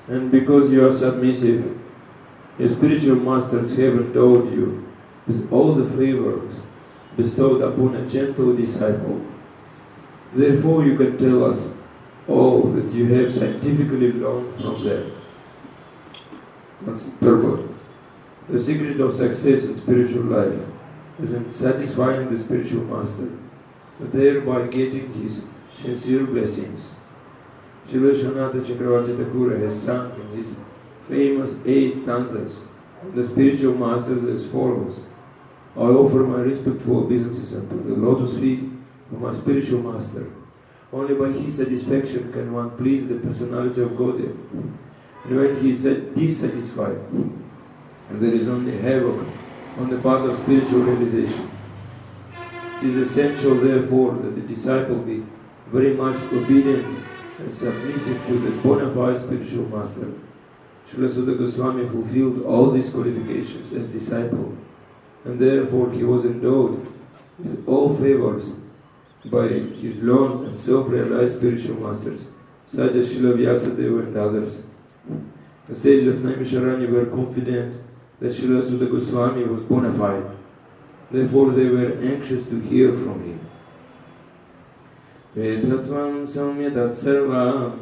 And because you are submissive, your spiritual masters have endowed you with all the favors bestowed upon a gentle disciple. Therefore you can tell us all that you have scientifically learned from them. That's purport. The secret of success in spiritual life is in satisfying the spiritual master, thereby getting his sincere blessings. Srila Sanatana Chakravarti Thakura has sung in his famous 8 stanzas on the spiritual masters as follows: I offer my respectful obeisances unto the lotus feet of my spiritual master. Only by his satisfaction can one please the personality of Godhead. And when he is dissatisfied, there is only havoc on the path of spiritual realization. It is essential, therefore, that the disciple be very much obedient and submissive to the bona fide spiritual master. Srila Sutta Goswami fulfilled all these qualifications as disciple, and therefore he was endowed with all favors by his learned and self-realized spiritual masters, such as Srila Vyasadeva and others. The sages of Naimisharanya were confident that Srila Sutta Goswami was bona fide. Therefore they were anxious to hear from him. Vedhatvam samyatat sarvam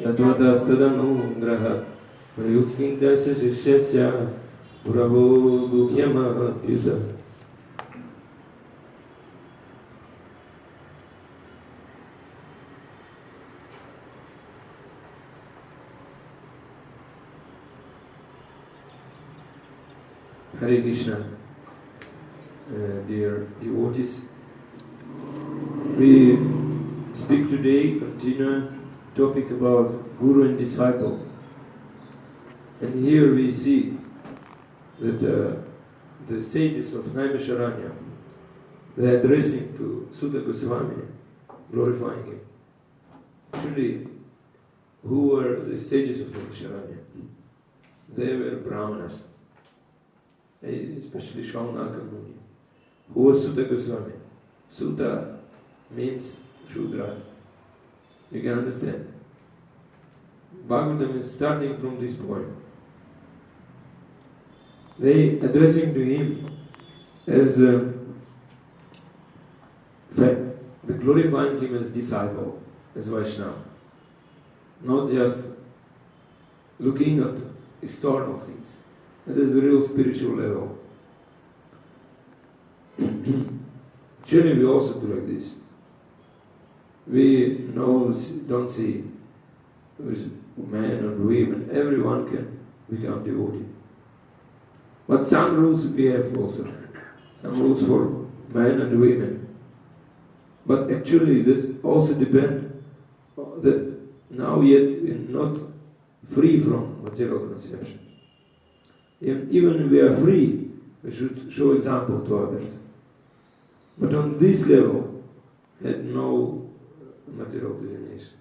tatvatastadanugrahat prayuksindasya shishyasya puravo guhyama yuda. Hare Krishna, dear devotees. We speak today, continue topic about Guru and disciple. And here we see that the sages of Naimisharanya, they are addressing to Sutta Goswami, glorifying him. Actually, who were the sages of Naimisharanya? They were Brahmanas, especially Shaunaka Muni. Who was Sutta Goswami? Sutta means Shudra. You can understand. Bhagavatam is starting from this point. They addressing to him as they glorifying him as disciple, as Vaishnava. Not just looking at external things. That is the real spiritual level. Actually, we also do like this. We don't see with men and women, everyone can become devotee. But some rules we have also. Some rules for men and women. But actually this also depends that now yet we are not free from material conception. Even if we are free, we should show example to others. But on this level, had no material designation.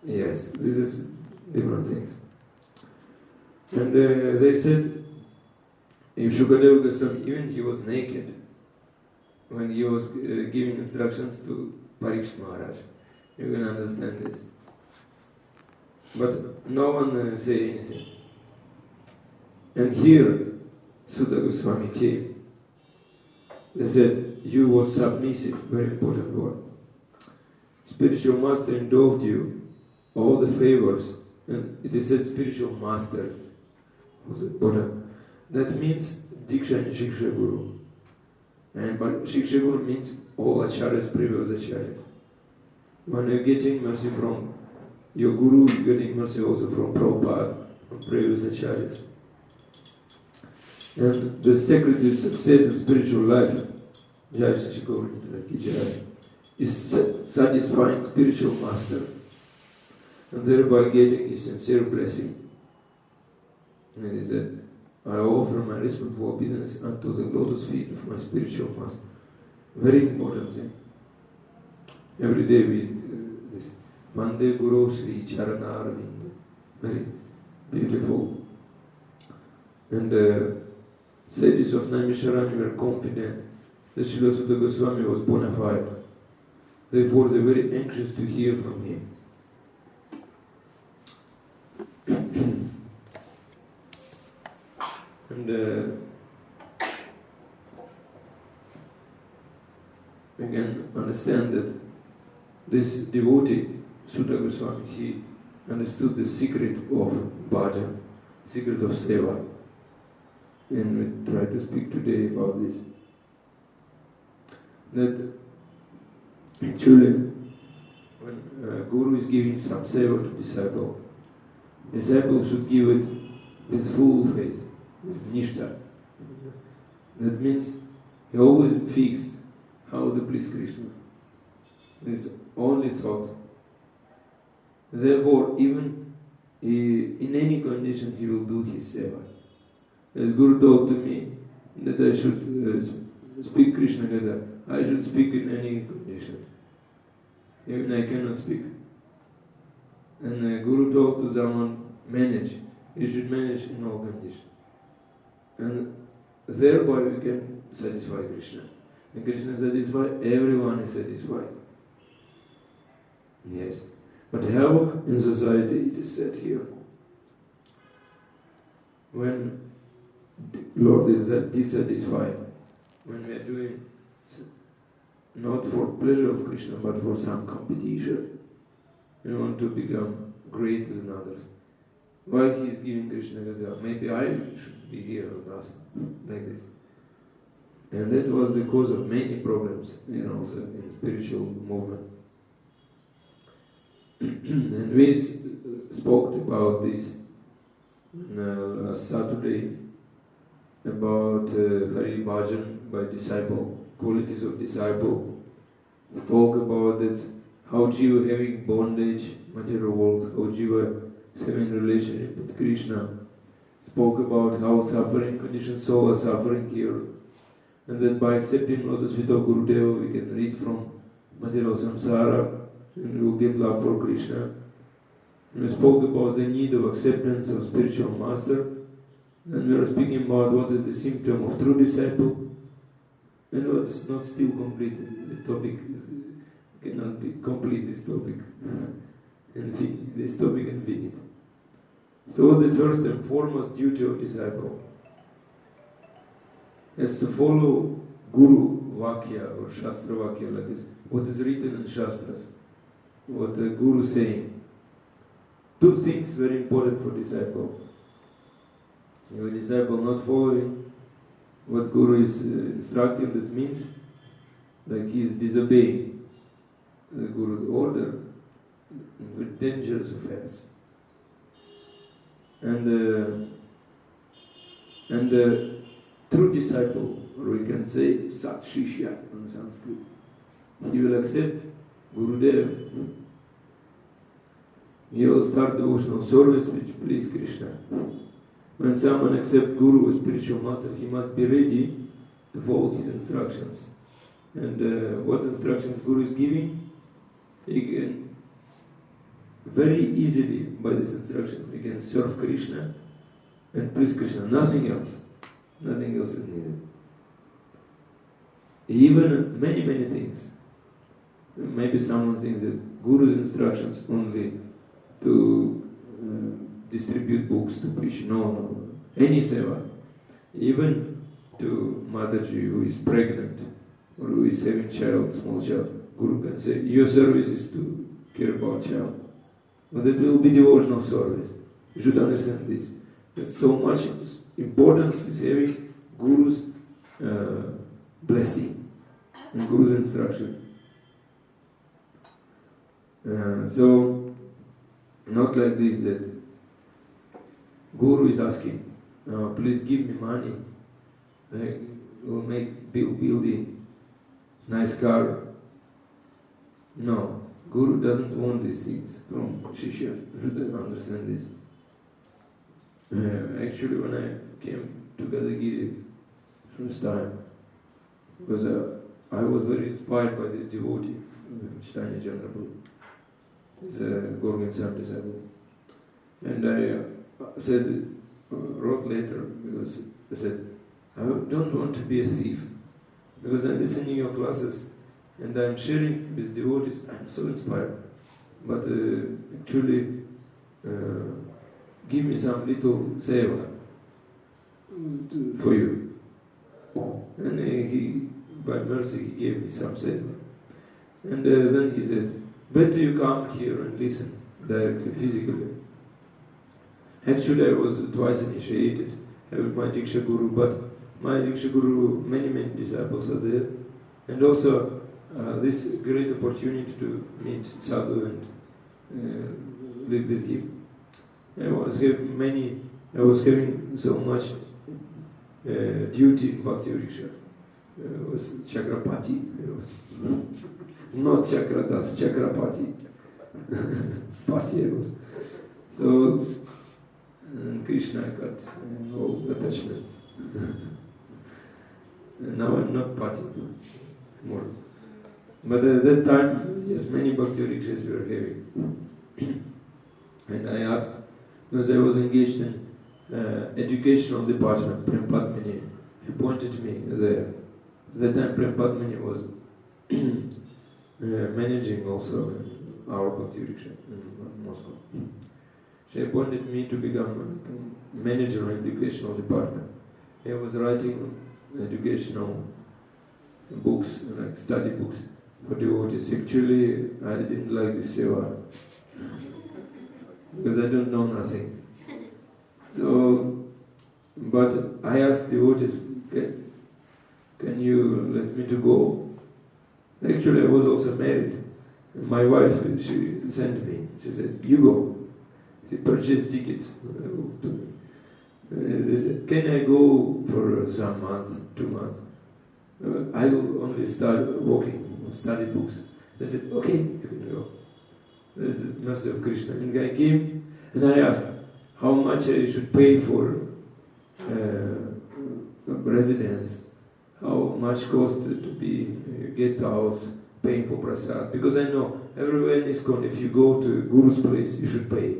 Yes, this is different things. And they said, if Shukadeva Goswami, even he was naked, when he was giving instructions to Parikshit Maharaj. You can understand this. But no one say anything. And here, Sutta Goswami came. They said, you were submissive, very important word. Spiritual master endowed you all the favors, and it is said spiritual masters. That means Diksha and Shiksha Guru. But Shiksha Guru means all acharyas, previous acharyas. When you're getting mercy from your Guru, you're getting mercy also from Prabhupada, from previous acharyas. And the secret to success in spiritual life, is satisfying spiritual master and thereby getting his sincere blessing. And he said, I offer my respectful business unto the lotus feet of my spiritual master. Very important thing. Every day we this Vande Guru Sri Charanarvind. Very beautiful. And sages of Naimisharani were confident that Srila Sutta Goswami was bona fide. Therefore they were very anxious to hear from him. And we can understand that this devotee, Sutta Goswami, he understood the secret of bhajan, secret of seva. And we try to speak today about this. That actually, when Guru is giving some seva to disciple should give it with full faith, with nishta. That means he always fixed how to please Krishna. His only thought. Therefore, even in any condition he will do his seva. As Guru told to me that I should speak Krishna Katha, I should speak in any condition. Even I cannot speak. And Guru told to someone, manage. You should manage in all conditions. And thereby we can satisfy Krishna. When Krishna is satisfied, everyone is satisfied. Yes. But havoc in society, it is said here. When Lord is dissatisfied, when we are doing not for pleasure of Krishna, but for some competition, we want to become greater than others. Why he is giving Krishna Katha? Maybe I should be here or not, like this. And that was the cause of many problems, also in spiritual movement. And we spoke about this last Saturday, about Hari Bhajan by disciple, qualities of disciple. Spoke about that, how Jiva having bondage, material world, how Jiva is having relationship with Krishna. Spoke about how suffering, conditioned soul are suffering here. And that by accepting lotus feet of Gurudeva, we can read from material samsara and we will get love for Krishna. And we spoke about the need of acceptance of spiritual master. And we are speaking about what is the symptom of true disciple and what is not still completed. The topic cannot be complete, this topic. This topic infinite. So the first and foremost duty of disciple is to follow Guru Vakya or Shastra Vakya, like this, what is written in Shastras, what the Guru is saying. Two things very important for disciple. If a disciple not following what Guru is instructing, that means like he is disobeying the Guru's order with dangerous offense. And true disciple, or we can say Sat Shishya in Sanskrit, he will accept Gurudev. He will start devotional service which please Krishna. When someone accepts Guru as spiritual master, he must be ready to follow his instructions. And what instructions Guru is giving, he can very easily, by these instructions, we can serve Krishna and please Krishna. Nothing else. Nothing else is needed. Even many things. Maybe someone thinks that Guru's instructions only to distribute books, to preach. No. Any seva. Even to Mataji who is pregnant or who is having child, small child, Guru can say, your service is to care about child. But that will be devotional service. You should understand this. There's so much importance is having Guru's blessing and Guru's instruction. So, not like this that Guru is asking, please give me money, I will make building, nice car. No, Guru doesn't want these things from Shishya. You should understand this. Actually, when I came to Gadagiri first time, because I was very inspired by this devotee, Chaitanya Chandrapur. He's a Gorgon Sam disciple. And I wrote later, because I said, I don't want to be a thief, because I'm listening to your classes and I'm sharing with devotees. I'm so inspired. But actually, give me some little seva for you. And he, by mercy, he gave me some seva. And then he said, better you come here and listen directly, physically. Actually, I was twice initiated. I have my Diksha Guru, but my Diksha Guru, many disciples are there. And also, this great opportunity to meet Sadhu and live with him. I was having so much duty in Bhakti Vriksha. I was Chakrapati. I was not Chakradas, Chakrapati. Pati I was. So, Krishna got all attachments. Now I'm not Pati more. But at that time, yes, many Bhakti Vrikshas were having. And I asked, because I was engaged in educational department, Prem Padmini appointed me there. At that time, Prem Padmini was managing also our Bhakti Vriksha in Moscow. She appointed me to become a manager of educational department. I was writing educational books, like study books for devotees. Actually, I didn't like this seva because I don't know nothing. So, but I asked devotees, can you let me to go? Actually, I was also married. And my wife, she sent me. She said, you go. She purchased tickets. They said, can I go for some months, 2 months? I will only start walking, study books. They said, okay, you can go. This is the mercy of Krishna. And I came and I asked how much I should pay for residence, how much cost to be in a guest house, paying for prasad. Because I know everywhere in ISKCON, if you go to Guru's place, you should pay.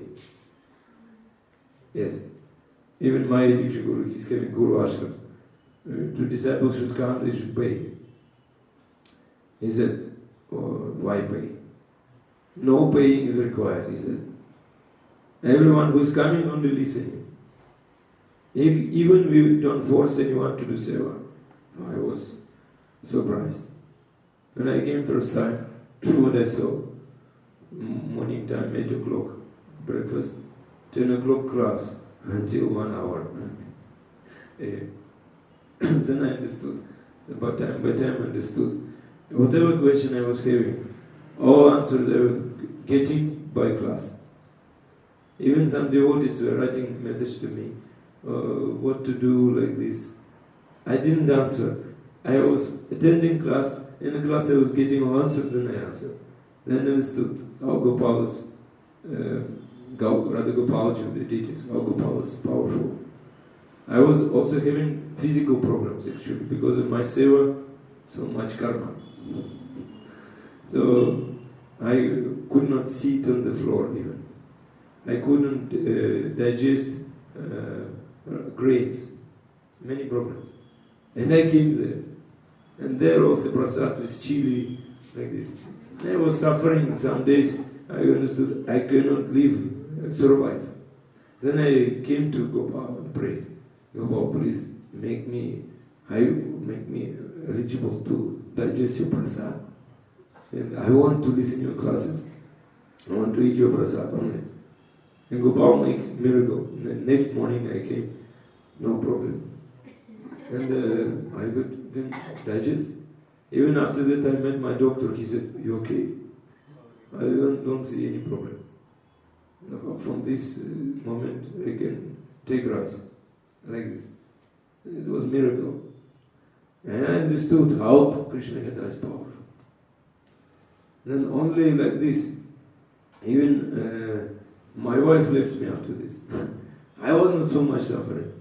Yes. Even my Diksha Guru, he's having Guru Ashram. Two disciples should come, they should pay. He said, oh, why pay? No paying is required, he said. Everyone who is coming, only listening. Even we don't force anyone to do seva. I was surprised. When I came first time, what I saw, morning time, 8 o'clock, breakfast, 10 o'clock class, until 1 hour. Then I understood. So by time I understood. Whatever question I was having, all answers I was getting by class. Even some devotees were writing a message to me, what to do like this. I didn't answer. I was attending class, in the class I was getting all answers, then I answered. Then I understood how Gopal's, Radha Gopalji, the deities, how Gopal is powerful. I was also having physical problems actually, because of my seva, so much karma. So I could not sit on the floor even. I couldn't digest grains, many problems. And I came there. And there also prasad with chili, like this. And I was suffering some days. I understood I cannot live, survive. Then I came to Gopal and prayed. Gopal, please make me eligible to digest your prasad. And I want to listen to your classes. I want to eat your prasad only. And Gopal make miracle. And the next morning I came, no problem. And I could digest. Even after that I met my doctor, he said, you okay? I don't see any problem. From this moment I can take rice, like this. It was a miracle. And I understood how Krishna Kata is powerful. Then only like this, even my wife left me after this. I wasn't so much suffering.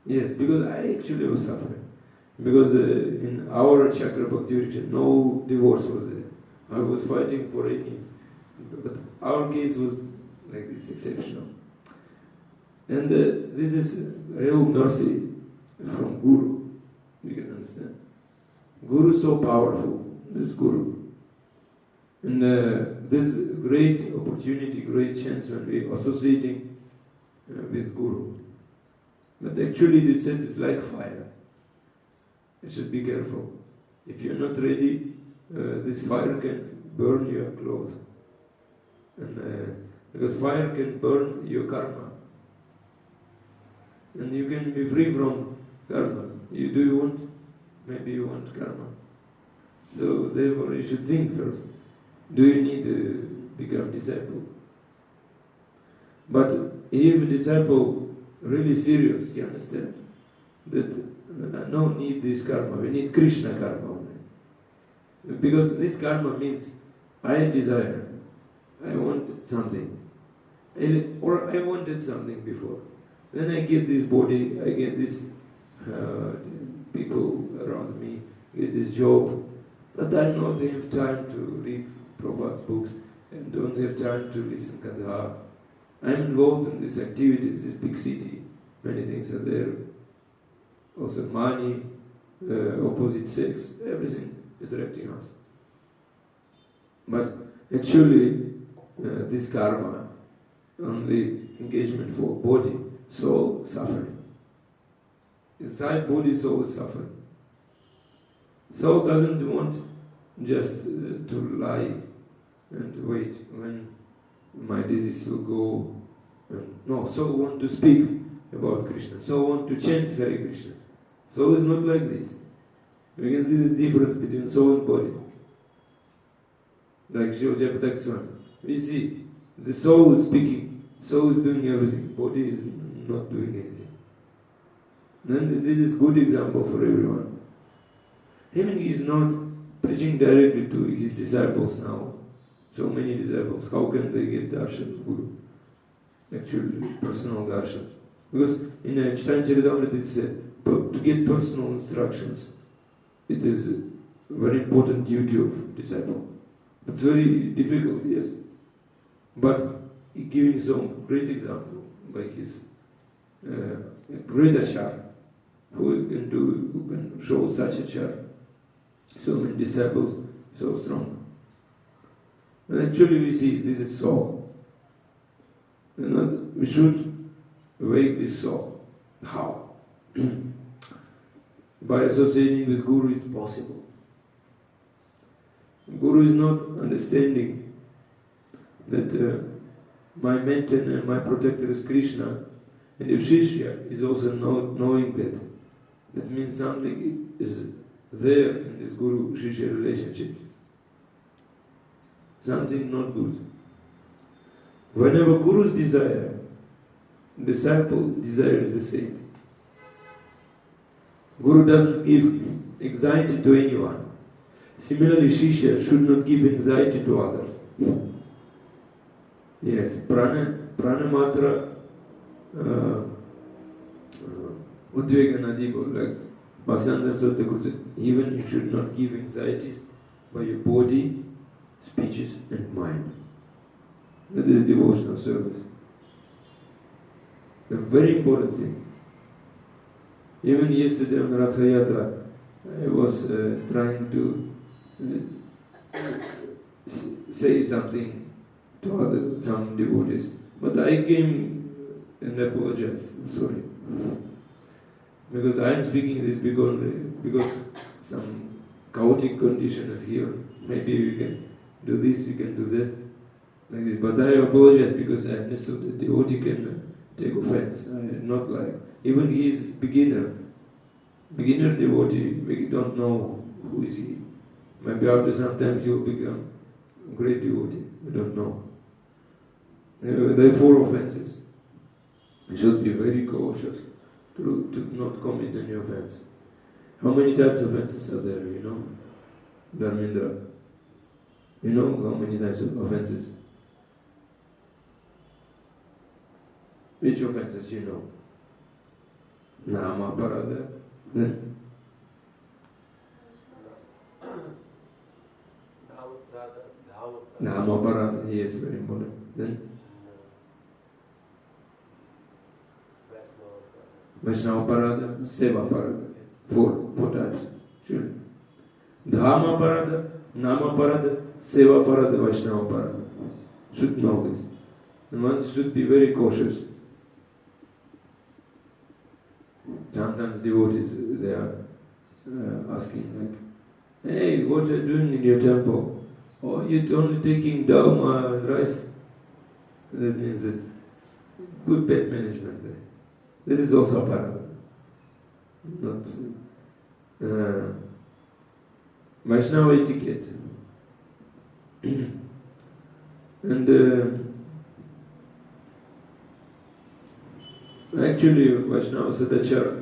Yes, because I actually was suffering. Because in our chakra bhakti direction, no divorce was there. I was fighting for any, but our case was like this, exceptional. And this is real mercy from Guru, you can understand. Guru is so powerful, this Guru. And this great opportunity, great chance when we are associating with Guru. But actually this set is like fire. You should be careful. If you're not ready, this fire can burn your clothes. And because fire can burn your karma. And you can be free from karma. Do you want? Maybe you want karma. So therefore you should think first. Do you need to become disciple? But if a disciple really serious, you understand that no need this karma, we need Krishna karma only. Because this karma means I desire, I want something, or I wanted something before. Then I get this body, I get this people around me, get this job, but I don't have time to read Prabhupada's books and don't have time to listen Kandha. I'm involved in these activities, this big city, many things are there. Also money, opposite sex, everything attracting us. But actually, this karma, only engagement for body, soul, suffering. Inside body, soul is suffering. Soul doesn't want just to lie and wait when my disease will go. No, soul want to speak about Krishna. Soul want to chant Hare Krishna. Soul is not like this. We can see the difference between soul and body. Like Shiva Japatak Swami. We see the soul is speaking, soul is doing everything, body is not doing anything. Then this is good example for everyone. Even he is not preaching directly to his disciples now. So many disciples, how can they get darshan Guru? Actually, personal darshan. Because in Chaitanya Charitamrita it said, to get personal instructions, it is a very important duty of disciple. It's very difficult, yes. But he giving some great example by his great Acharya, who can show such Acharya. So many disciples, so strong. And actually we see this is soul. And we should wake this soul. How? By associating with Guru is possible. Guru is not understanding that my maintainer and my protector is Krishna, and if Shishya is also knowing that means something is there in this Guru-Shishya relationship. Something not good. Whenever Guru's desire, disciple desire is the same. Guru doesn't give anxiety to anyone. Similarly, Shishya should not give anxiety to others. Yes, pranamatra udvega nadibo, like Bhaktivinoda Saraswati said, even you should not give anxieties by your body, speeches and mind. That is devotional service. A very important thing. Even yesterday on Ratha Yatra, I was trying to say something to some devotees, but I came and apologized. I'm sorry. Because I am speaking this because some chaotic condition is here. Maybe we can do this, we can do that, like this. But I apologize because I understood that the devotee can take offense. I not like, even he is beginner devotee, we don't know who is he. Maybe after some time he will become a great devotee, we don't know. There are 4 offenses. You should be very cautious to not commit any offense. How many types of offenses are there, you know? Dharmendra. You know how many types of offenses? Which offenses you know? Nama, Parada, then Dhamma Parada, yes, very important. Then Vaishnava Parada, Seva Parada. Four types. Sure. Dhamma Parada, Nama Parada, Seva Parada, Vaishnava Parada. Should know this. And one should be very cautious. Sometimes devotees, they are asking like, hey, what are you doing in your temple? Oh, you're only taking dharma and rice. That means that good pet management there. This is also a parada. Not Vaishnava etiquette. And actually, Vaishnava Sadachara,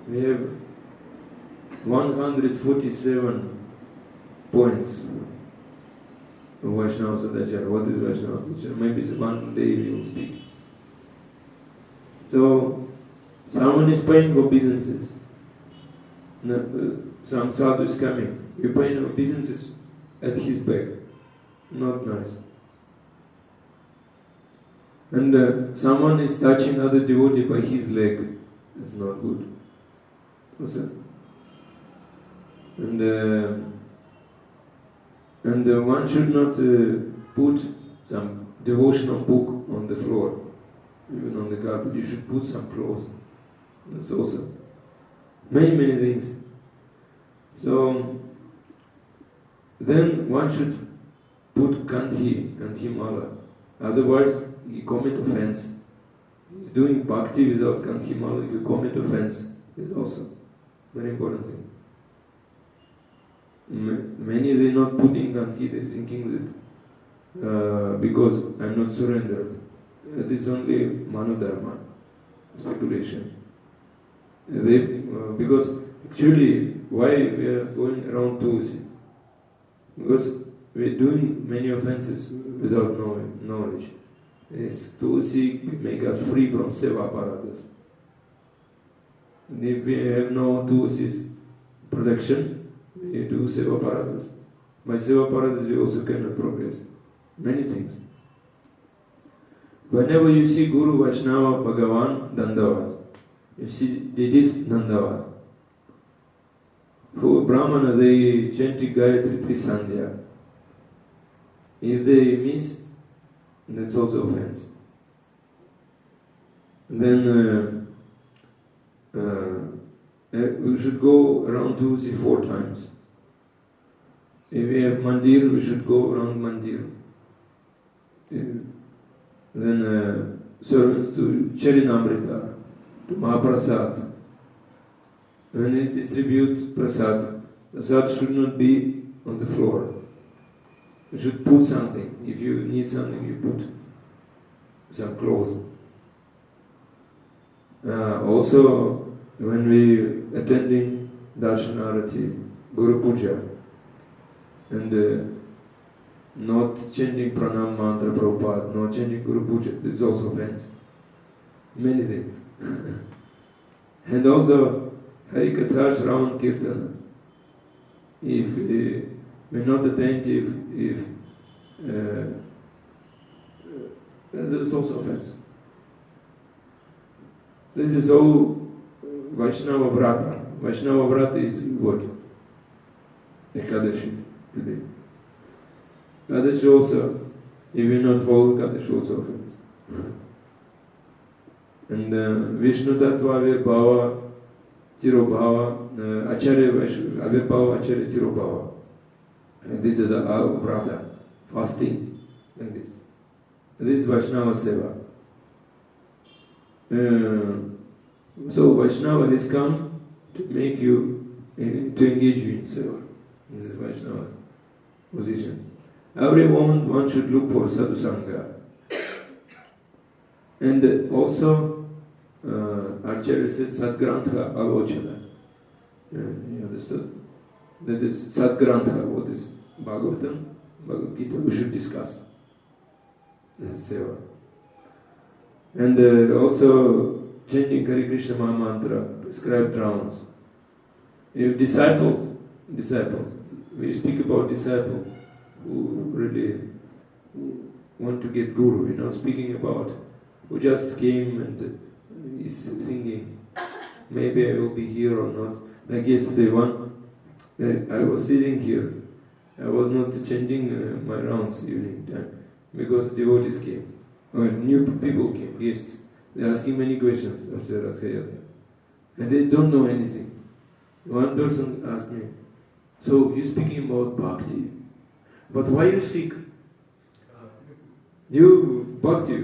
we have 147 points of Vaishnava Sadachara. What is Vaishnava Sadachara? Maybe one day we will speak. So, someone is paying for businesses. Some sadhu is coming. You pay for businesses at his back. Not nice. And someone is touching other devotee by his leg. It's not good. What's that? And one should not put some devotional book on the floor, even on the carpet. You should put some clothes. That's also many things. So then one should put kanthi mala. Otherwise, he commit offense. He's doing bhakti without kanthi mala. If you commit offense, is also very important thing. Many they not putting kanthi. They thinking that because I'm not surrendered. It is only manodharma, speculation. Because actually, why we are going around Tulsi? Because we are doing many offenses without knowledge. Yes, Tulsi make us free from seva paradas. And if we have no Tulsi's protection, we do seva paradas. By seva paradas we also cannot progress. Many things. Whenever you see Guru, Vaishnava, Bhagavan, Dandavat. You see, it is Dandavat. Who Brahmana, they chanting Gayatri Trisandhya. If they miss, that's also offense. Then we should go around Tulsi 4 times. If we have mandir, we should go around mandir. Then servants to Charinamrita, to Mahaprasad. When we distribute prasad, prasad should not be on the floor. You should put something. If you need something, you put some clothes. Also, when we attending Darshanarati, Guru Puja, and not chanting Pranam Mantra Prabhupada, not chanting Guru Puja, this is also offense. Many things. And also, Harikatha Shravan Kirtana. If we're not attentive, if there is also offense. This is all Vaishnava Vrata. Vaishnava Vrata is what? Ekadashi today. Ekadashi also, if you not follow Ekadashi, also offense. And Vishnu Tattva Avirbhava Tirobhava Acharya Avirbhava Acharya Tirobhava. And this is a vrata, fasting, like this. This is Vaishnava Seva. So Vaishnava has come to make you, to engage you in Seva. This is Vaishnava's position. Every moment one should look for sadhu sangha. And also, Acharya says Sadgrantha Alochana. You understood? That is Sadgrantha, what is Bhagavatam, Bhagavad Gita, we should discuss. That is Seva. And also chanting Hare Krishna Maha Mantra, prescribed rounds. If disciples, we speak about disciples who really want to get guru, speaking about who just came and is thinking, maybe I will be here or not. Like yesterday, I was sitting here. I was not changing my rounds evening time because devotees came. Or new people came, guests. They're asking many questions after Rathayatra. And they don't know anything. One person asked me, so you're speaking about bhakti, but why you sick? You bhakti,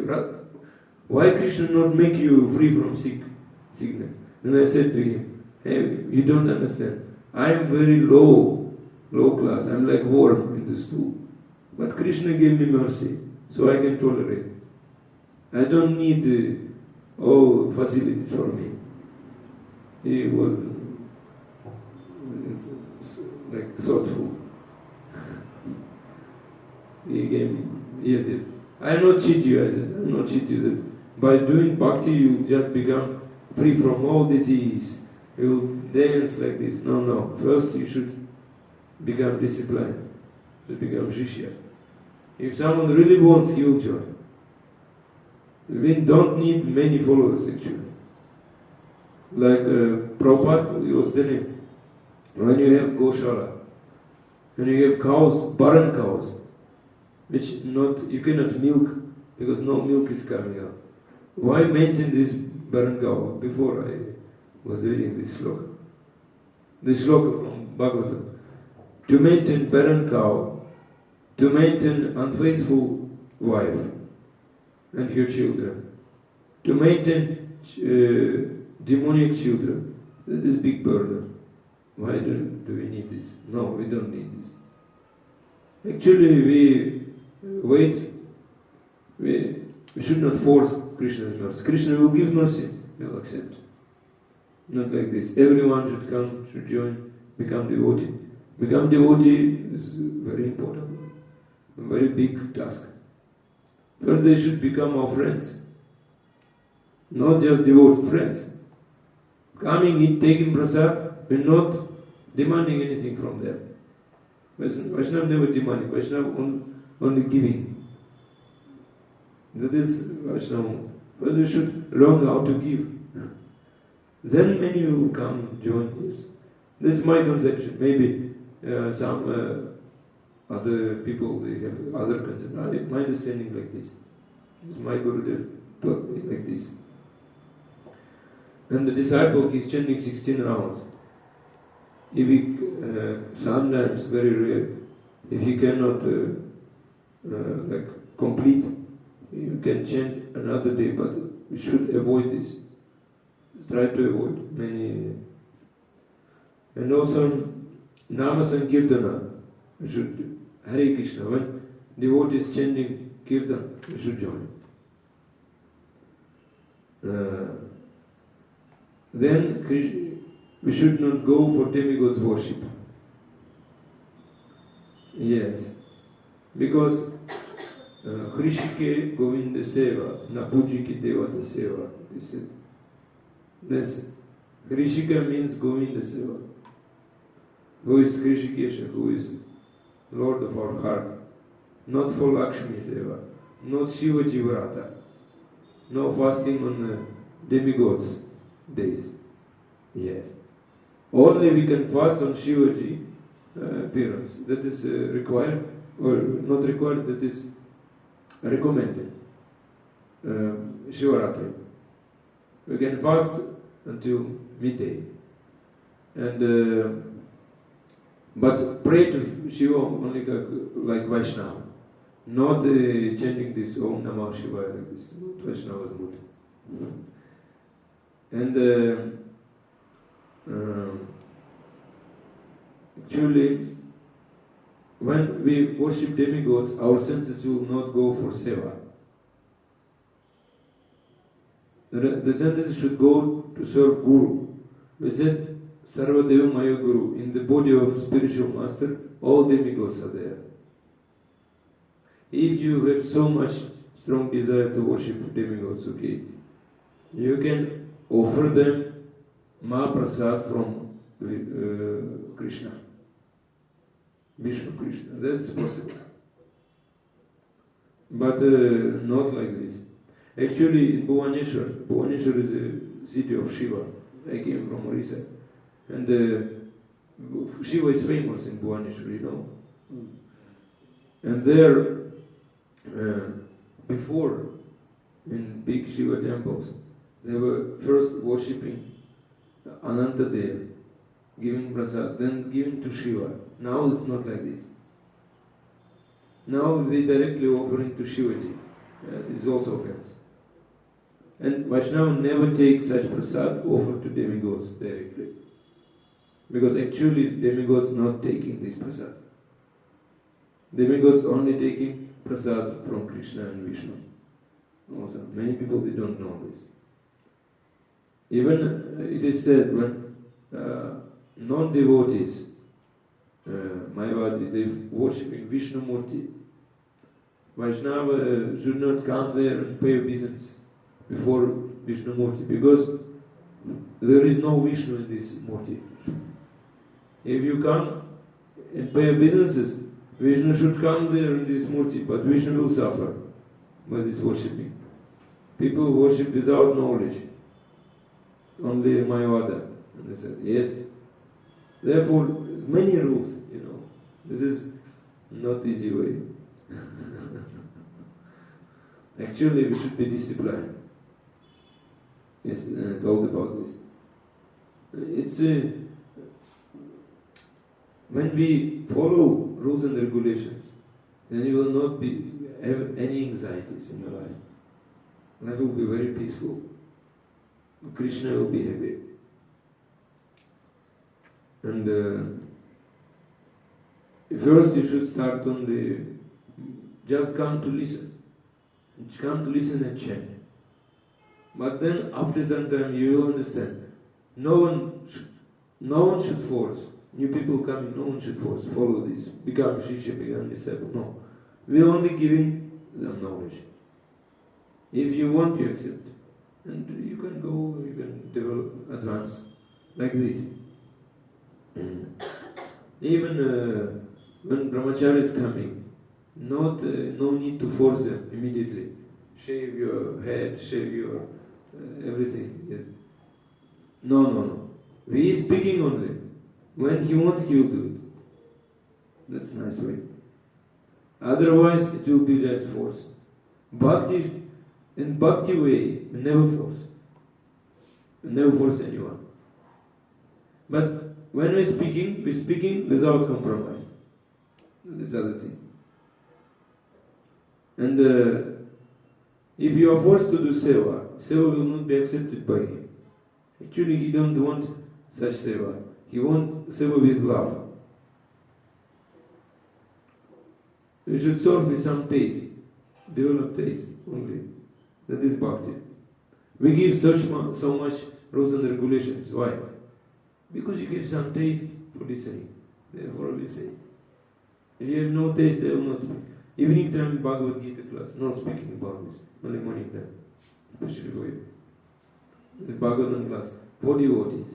why Krishna not make you free from sickness? Then I said to him, hey, you don't understand. I am very low class. I'm like worm in the stool. But Krishna gave me mercy, so I can tolerate. I don't need all facilities for me. He was like thoughtful. He gave me, yes. I will not cheat you, I said. I will not cheat you. That by doing bhakti you just become free from all disease. You will dance like this. No. First you should become disciplined. To become shishya. If someone really wants, he will join. We don't need many followers actually. Like Prabhupada, he was telling, when you have Goshala, when you have cows, barren cows, which you cannot milk because no milk is coming out. Why maintain this barren cow? Before I was reading this sloka. This sloka from Bhagavatam. To maintain barren cow, to maintain unfaithful wife and her children, to maintain demonic children, that is big burden. Why do we need this? No, we don't need this. Actually, we should not force Krishna's mercy. Krishna will give mercy, we will accept. Not like this. Everyone should come, should join, become devotee. Become devotee is very important, a very big task. First they should become our friends. Not just devoted friends. Coming, taking prasad, we're not demanding anything from them. Vaishnava never demanding, Vaishnava only giving. That is Vaishnava. First we should learn how to give. Then many will come and join us. This is my conception. Maybe some other people, they have other conception. My understanding like this. My Gurudev taught me like this. And the disciple is chanting 16 rounds. If he, sometimes, very rare, if he cannot complete, you can chant another day, but we should avoid this. Try to avoid many. And also, Nama Sankirtana, we should, Hare Krishna, when devotees chanting Kirtan, we should join. Then we should not go for demigods worship. Yes, because Krishike Govinda Seva, Napujiki Devata Seva. This Krishika means Govinda Seva. Who is Krishikesha, who is Lord of our heart. Not for Lakshmi Seva, not Shiva Jivarata, no fasting on demigods days. Yes. Only we can fast on Shivaji appearance. That is required, or not required, that is recommended. Shivaratri. We can fast until midday. And but pray to Shiva only like Vaishnava. Not chanting this Om Namah Shivaya like this. Not Vaishnava's mood. And actually, when we worship demigods, our senses will not go for seva. The senses should go to serve Guru. We said, Sarvadeva Maya Guru. In the body of spiritual master, all demigods are there. If you have so much strong desire to worship demigods, okay, you can offer them Mahaprasad from Krishna. Vishnu Krishna. That's possible. But not like this. Actually, in Bhuvaneshwar is a city of Shiva. I came from Orissa. And Shiva is famous in Bhuvaneshwar, you know. And there, before, in big Shiva temples, they were first worshipping Anantadev, giving prasad, then giving to Shiva. Now it's not like this. Now they directly offering to Shivaji. This also happens. And Vaishnava never takes such prasad offered to demigods directly. Because actually demigods not taking this prasad. Demigods only taking prasad from Krishna and Vishnu. Also, many people they don't know this. Even it is said when non-devotees, Mayavadi, they worshipping Vishnu Murti, Vaishnava should not come there and pay business before Vishnu Murti, because there is no Vishnu in this Murti. If you come and pay businesses, Vishnu should come there in this Murti, but Vishnu will suffer by this worshipping. People worship without knowledge, only Mayavada. And they said, yes. Therefore, many rules, you know. This is not easy way. Actually, we should be disciplined. Yes, I told about this. It's when we follow rules and regulations, then you will not have any anxieties in your life. Life will be very peaceful. Krishna will be happy. And first you should start on just come to listen. Come to listen and chant. But then after some time you will understand. No one should force. New people coming, no one should force. Follow this. Become Shishya, become disciple. No. We are only giving them knowledge. If you want, you accept. And you can go, you can develop, advance. Like this. Even when brahmachari is coming, no need to force them immediately. Shave your head, shave your everything. Yes. No. We is speaking only. When he wants, he will do it. That's a nice way. Otherwise, it will be that force. Bhakti, in bhakti way, we never force. We never force anyone. But when we're speaking without compromise. This other thing. And if you are forced to do seva will not be accepted by him. Actually, he don't want such seva. He wants seva with love. You should serve with some taste, develop taste only. That is bhakti. We give so much rules and regulations. Why? Because you give some taste for listening. Therefore we say. If you have no taste, they will not speak. Evening time Bhagavad Gita class, not speaking about this. Only morning time, especially for you. The Bhagavatam class, for devotees.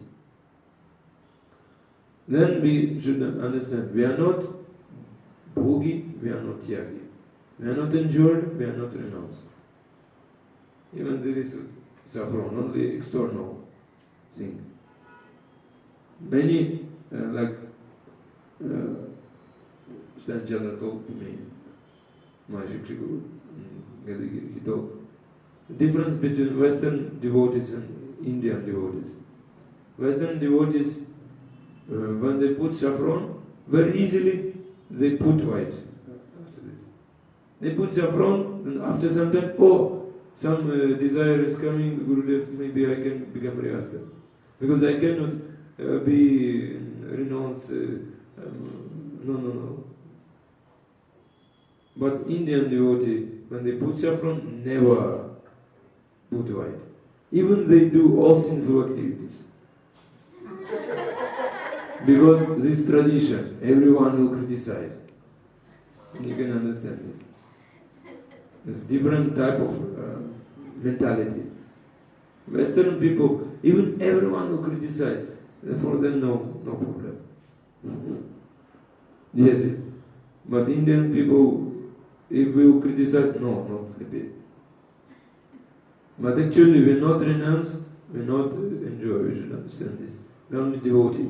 Then we should understand, we are not bhogi, we are not tyagi. We are not enjoyed, we are not renounced. Even there is saffron, only external thing. Many, like Stanjala told to me, my Shikshaguru, he told, the difference between Western devotees and Indian devotees. Western devotees, when they put saffron, very easily they put white after this. They put saffron, and after some time, some desire is coming, Gurudev, maybe I can become Riyasta. Because I cannot be renounced, no. But Indian devotee, when they put saffron, never put white. Even they do all sinful activities. Because this tradition, everyone will criticize. You can understand this. It's different type of mentality. Western people, even everyone will criticize. For them, no problem. Yes, yes. But Indian people, if we criticize, no, not happy. But actually, we're not renounce, we're not enjoy. We should understand this. We're only devotee.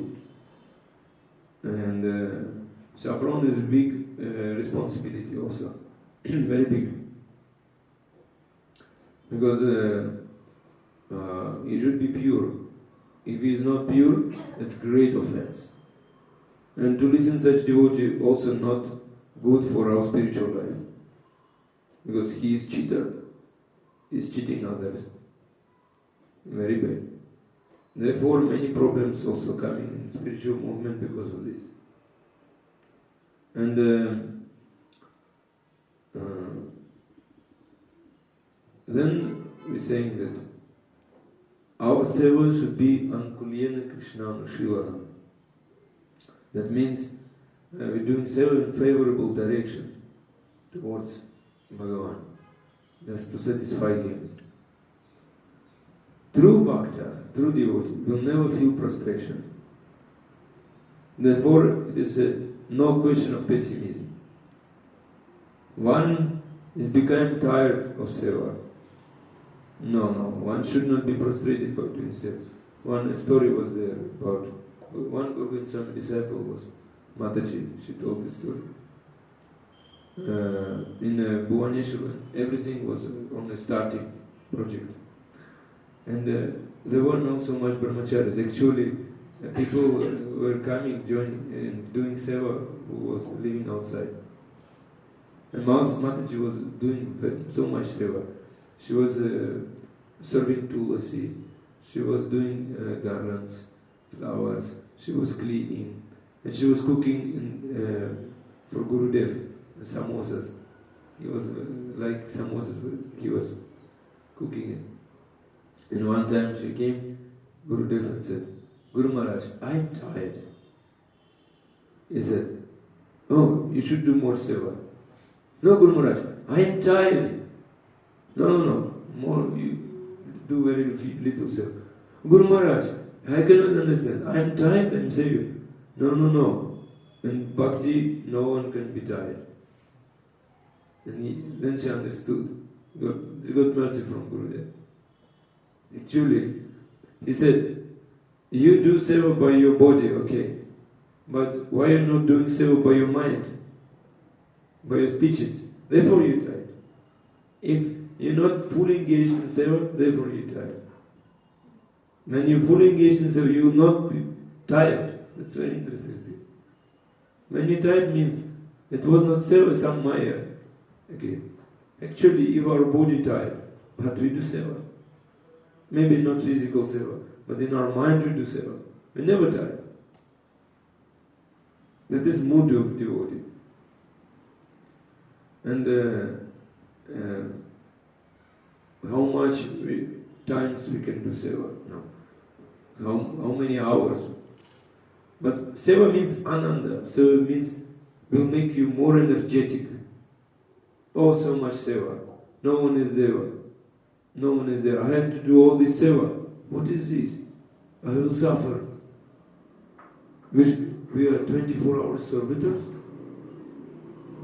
And saffron is a big responsibility also, very big. Because he should be pure. If he is not pure, it's great offense. And to listen such devotee also not good for our spiritual life. Because he is cheater. He is cheating others. Very bad. Therefore many problems also coming in spiritual movement because of this. And then we're saying that our seva should be Ankulyena Krishna Anushilana. That means we're doing seva in favorable direction towards Bhagavan, just to satisfy him. True bhakta, true devotee, will never feel prostration. Therefore, it is no question of pessimism. One is becoming tired of seva. No, one should not be prostrated by doing seva. One story was there about one Guru Swami disciple was Mataji. She told the story. In Bhubaneswar, everything was on a starting project. And there were not so much brahmacharis. Actually, people were coming, joining, and doing seva who was living outside. And Mataji was doing so much seva. She was serving tulasi. She was doing garlands, flowers. She was cleaning. And she was cooking for Gurudev samosas. He was like samosas, he was cooking it. And one time she came, Gurudev, and said, Guru Maharaj, I'm tired. He said, oh, you should do more seva. No, Guru Maharaj, I'm tired. No, more, you do very little seva. Guru Maharaj, I cannot understand. I'm tired, I'm saying. No. In bhakti, no one can be tired. And then she understood. She got mercy from Gurudev. Actually, he said, you do seva by your body, okay, but why are you not doing seva by your mind, by your speeches? Therefore you tired. If you're not fully engaged in seva, therefore you tired. When you're fully engaged in seva, you will not be tired. That's very interesting thing. When you're tired means it was not seva, some maya. Okay. Actually, if our body tired, but we do seva. Maybe not physical seva, but in our mind we do seva. We never tire. That is mood of devotee. And how much times we can do seva now? How many hours? But seva means ananda. Seva means will make you more energetic. Oh, so much seva. No one is there. No one is there. I have to do all this seva. What is this? I will suffer. We are 24-hour servitors?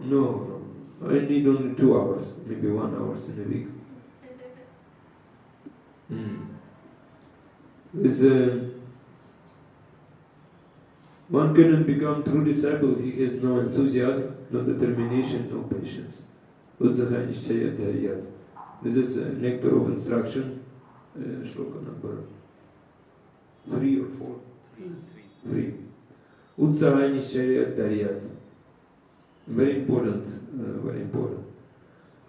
No. I need only 2 hours, maybe 1 hour in a week. One cannot become true disciple if he has no enthusiasm, no determination, no patience. Utsaha nishchaya dharyat. This is nectar of instruction, shloka number 3 or 4? 3. Utsaha nishchaya dharyat. Very important, very important.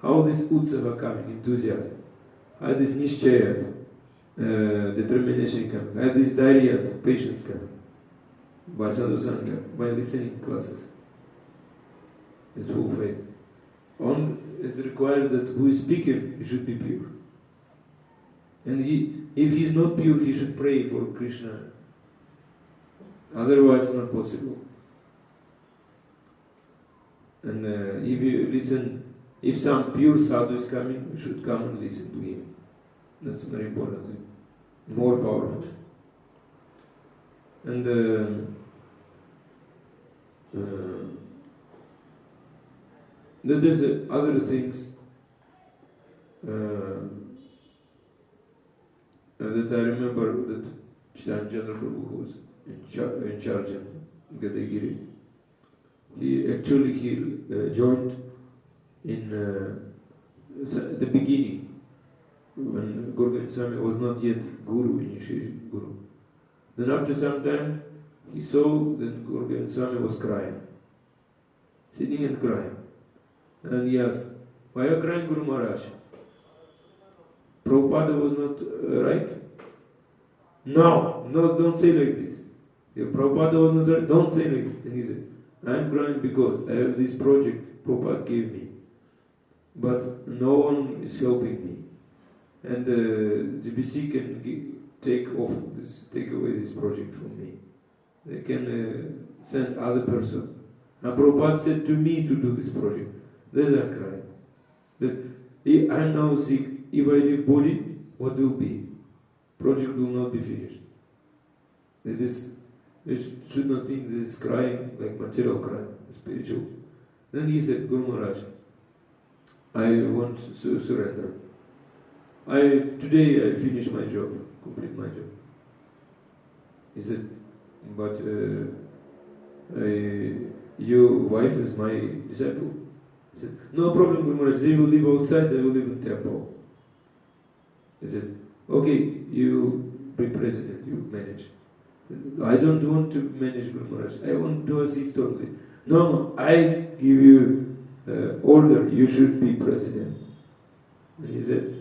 How this utsaha coming, enthusiasm? How this nishchaya, determination coming? How this dharyat, patience coming? By sadhu sangha, by listening to classes. It's full faith. It requires that who is speaking, he should be pure. And if he is not pure, he should pray for Krishna. Otherwise, not possible. And if you listen, if some pure sadhu is coming, you should come and listen to him. That's very important thing. More powerful. And there's other things that I remember that Chaitanya Chandra Prabhu, who was in charge in Gadagiri, he joined in at the beginning, when Guru Govind Swami was not yet Guru, initiation Guru. Then after some time, he saw that Guru Govind Swami was crying, sitting and crying. And he asked, "Why are you crying, Guru Maharaj? Prabhupada was not right?" No, don't say like this. If Prabhupada was not right, don't say like this. And he said, "I am crying because I have this project Prabhupada gave me, but no one is helping me. And the GBC can take away this project from me. They can send other person. And Prabhupada said to me to do this project. Then I cried. That I am now sick. If I leave body, what will be? Project will not be finished. You should not think this crying like material crying, spiritual. Then he said, Guru Maharaj, I want to surrender. Today I finish my job, complete my job. He said, but your wife is my disciple. He said, no problem, Guru Maharaj, they will live outside, I will live in temple. He said, okay, you be president, you manage. I don't want to manage, Guru Maharaj, I want to assist only. No, I give you order, you should be president. And he said,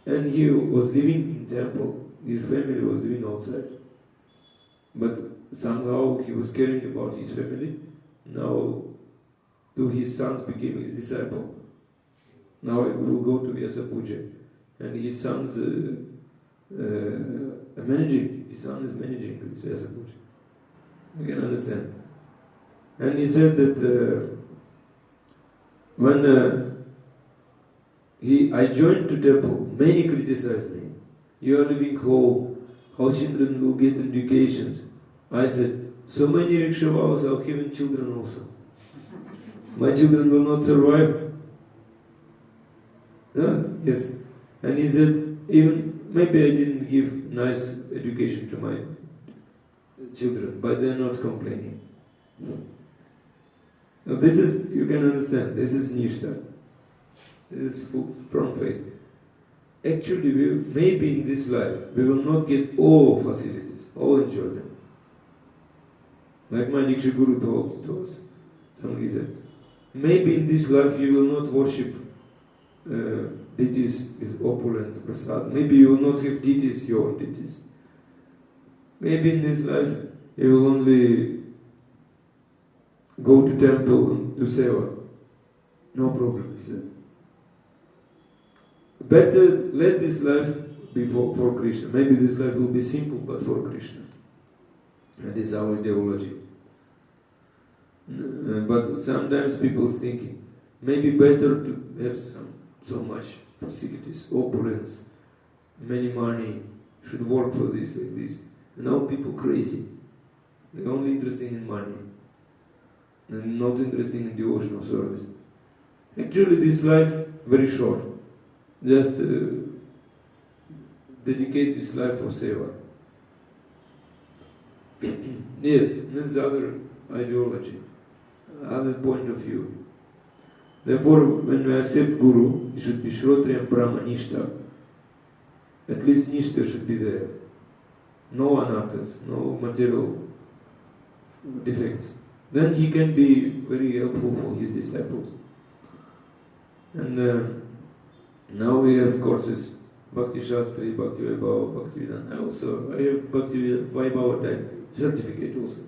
and he was living in temple, his family was living outside. But somehow he was caring about his family. Now, two his sons became his disciple. Now he will go to Vyasa Puja. And his son's managing, his son is managing this Vyasa Puja. You can understand. And he said that when I joined to temple, many criticized me. You are living how children will get educations. I said, so many rickshaws are having children also. My children will not survive. Yes. And he said, even maybe I didn't give nice education to my children, but they are not complaining. Now this is, you can understand, this is Nishta. This is from faith. Actually, maybe in this life, we will not get all facilities, all enjoyment. Like my Diksha Guru told to us, somebody said, maybe in this life you will not worship deities with opulent prasad. Maybe you will not have deities, your deities. Maybe in this life you will only go to temple and do seva. No problem, he said. Better let this life be for Krishna. Maybe this life will be simple, but for Krishna. That is our ideology. But sometimes people thinking, maybe better to have so much facilities, opulence, many money, should work for this, like this. And now people crazy. They're only interested in money. And not interested in devotional service. Actually this life very short. Just dedicate his life for seva. Yes, that's other ideology, other point of view. Therefore, when we accept Guru, it should be Shrotriya and Brahma Nishta. At least Nishta should be there. No anarthas, no material defects. Then he can be very helpful for his disciples. And now we have courses, Bhakti Shastri, Bhakti Vaibhava, Bhakti Vedanta. I have Bhakti Vaibhava type certificate also.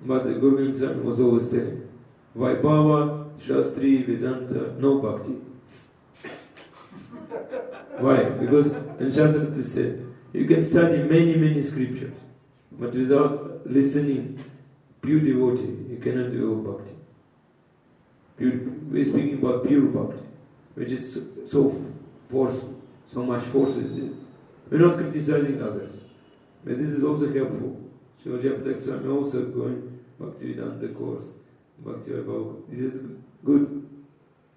But the Guru Govind Swami was always telling, Vaibhava, Shastri, Vedanta, no Bhakti. Why? Because in Shastra it is said, you can study many scriptures, but without listening, pure devotee, you cannot do Bhakti. We're speaking about pure Bhakti, which is so forceful, so much force is there. We're not criticizing others, but this is also helpful. Srila Jayapatak Swami also going, Bhaktivedanta course, Bhakti Vaibhav. This is good.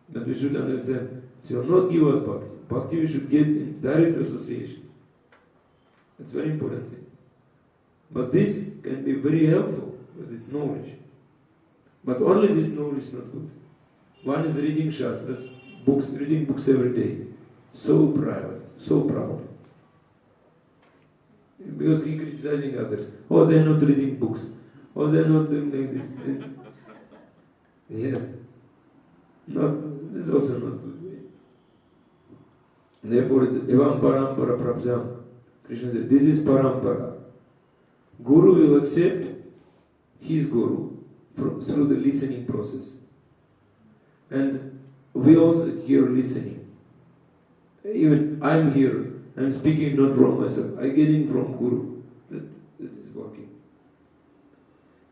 But we should understand, so not give us bhakti. Bhakti we should get in direct association. It's very important thing. But this can be very helpful with this knowledge. But only this knowledge is not good. One is reading Shastras, books, reading books every day. So private, so proud. Because he criticizing others. Oh, they are not reading books. Oh, they are not doing like this. Yes. It's also not good way. Therefore, it's evam parampara prabjam. Krishna said, this is parampara. Guru will accept his guru through the listening process. And we also hear listening. Even I'm here, I'm speaking not from myself, I'm getting from Guru. That is working.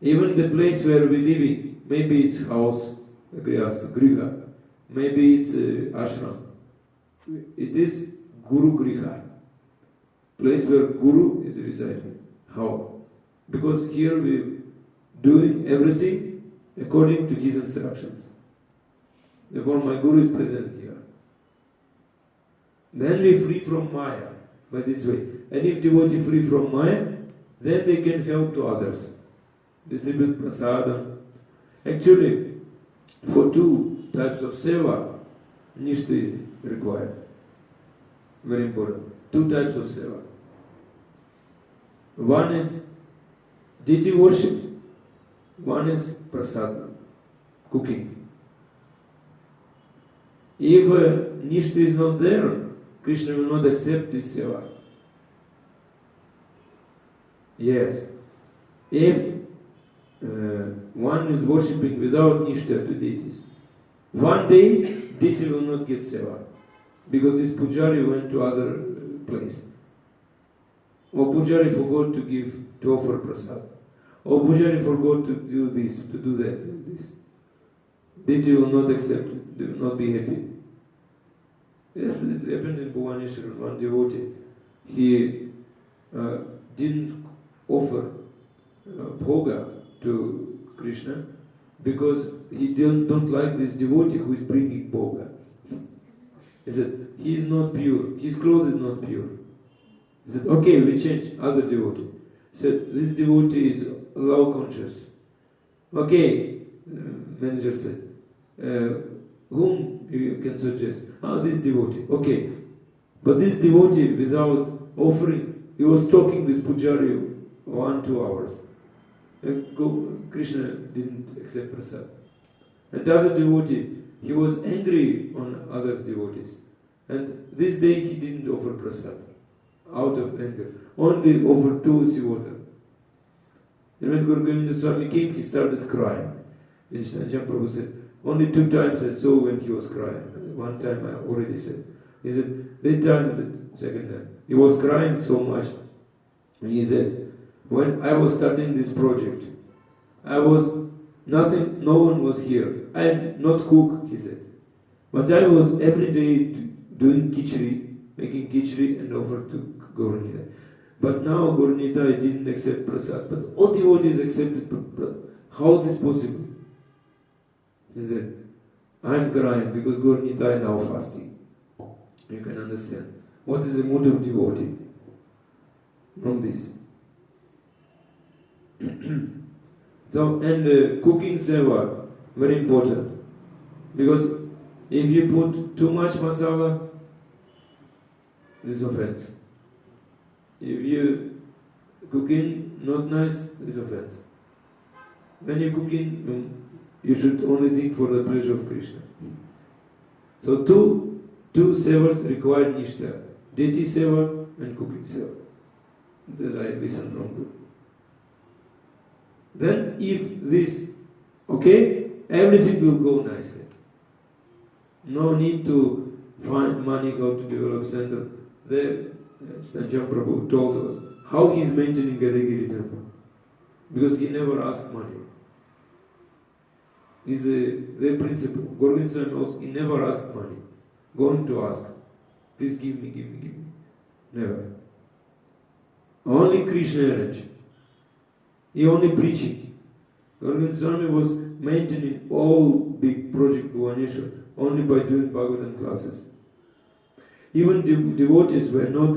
Even the place where we live in, maybe it's house, griha, maybe it's ashram. It is Guru Griha, place where Guru is residing. How? Because here we're doing everything according to his instructions. Therefore my Guru is present here. Then we free from Maya by this way. And if devotee free from Maya, then they can help to others. Distribute prasadam. Actually, for two types of seva, nishta is required. Very important. Two types of seva. One is deity worship, one is prasadam, cooking. If nishta is not there, Krishna will not accept this seva. Yes. If one is worshipping without nishta to deities, one day deity will not get seva because this pujari went to other place. Or pujari forgot to offer prasad. Or pujari forgot to do this, to do that, like this. Deity will not accept it, they will not be happy. Yes, it happened in Bhuvaneshwar. One devotee, he didn't offer bhoga to Krishna because he don't like this devotee who is bringing bhoga. He said, he is not pure, his clothes is not pure. He said, okay, we change other devotee. He said, this devotee is love conscious. Okay, manager said, whom you can suggest? This devotee. Okay. But this devotee, without offering, he was talking with Pujari 1-2 hours. Krishna didn't accept prasad. And the other devotee, he was angry on other devotees. And this day he didn't offer prasad, out of anger. Only offered tulsi water. And when Guru Govinda Swami came, he started crying. And Shanjam Prabhu said, only 2 times I saw when he was crying. One time I already said. He said, that time, the second time. He was crying so much. And he said, when I was starting this project, no one was here. I am not cook, he said. But I was every day doing khichdi, making khichdi and offer to Gaurnita. But now Gaurnita didn't accept prasad. But all devotees accepted prasad. How is this possible? He said, I am crying because Gaurnita is now fasting. You can understand. What is the mood of devotee from this? So, and cooking seva, very important. Because if you put too much masala, this offense. If you cooking not nice, this offense. When you cooking, you should only think for the pleasure of Krishna. So two sevas require nishta. Deity seva and cooking seva. This I listen from Guru. Then if this, okay, everything will go nicely. No need to find money how to develop center. There, Sanjam Prabhu told us how he is maintaining Gadagiri temple. Because he never asked money. Is their principle. Govind Swami also, he never asked money. Going to ask, please give me. Never. Only Krishna arranged. He only preaching. Govinda Swami was maintaining all big project Bhubaneswar only by doing Bhagavatam classes. Even devotees were not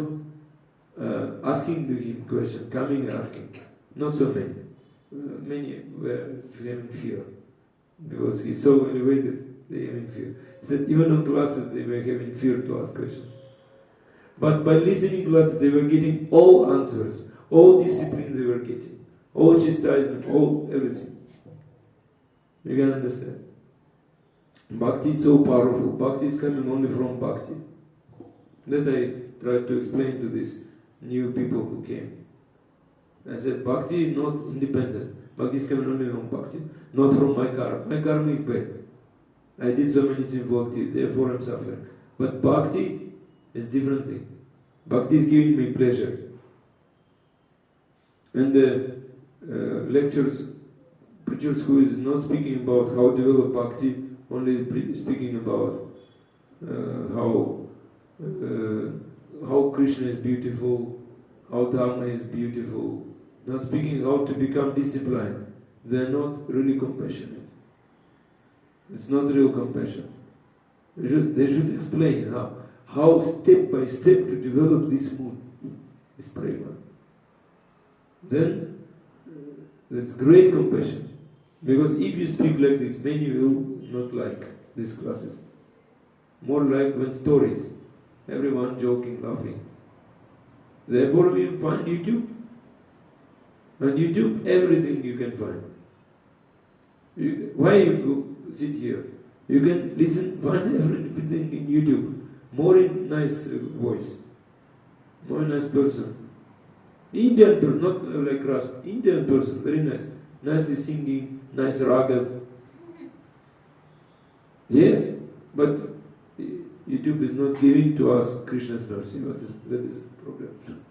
asking to him questions, coming and asking. Not so many. Many were having fear. Because he's so elevated, they were having fear. He said even on classes they were having fear to ask questions. But by listening to classes they were getting all answers, all discipline they were getting, all chastisement, all everything. You can understand. Bhakti is so powerful. Bhakti is coming only from Bhakti. That I tried to explain to these new people who came. I said, Bhakti is not independent. Bhakti is coming only from Bhakti, not from my karma. My karma is bad. I did so many sinful activities, therefore I'm suffering. But Bhakti is different thing. Bhakti is giving me pleasure. And the lectures, preachers who is not speaking about how to develop Bhakti, only speaking about how Krishna is beautiful, how Dharma is beautiful, not speaking how to become disciplined. They are not really compassionate. It's not real compassion. They should explain how step by step to develop this mood, this prema. Then that's great compassion. Because if you speak like this, many will not like these classes. More like when stories, everyone joking, laughing. Therefore you find YouTube. On YouTube, everything you can find. Why you go sit here? You can listen, find everything in YouTube. More in nice voice. More nice person. Indian person, not like Russian. Indian person, very nice. Nicely singing, nice ragas. Yes, but YouTube is not giving to us Krishna's mercy. That is the problem.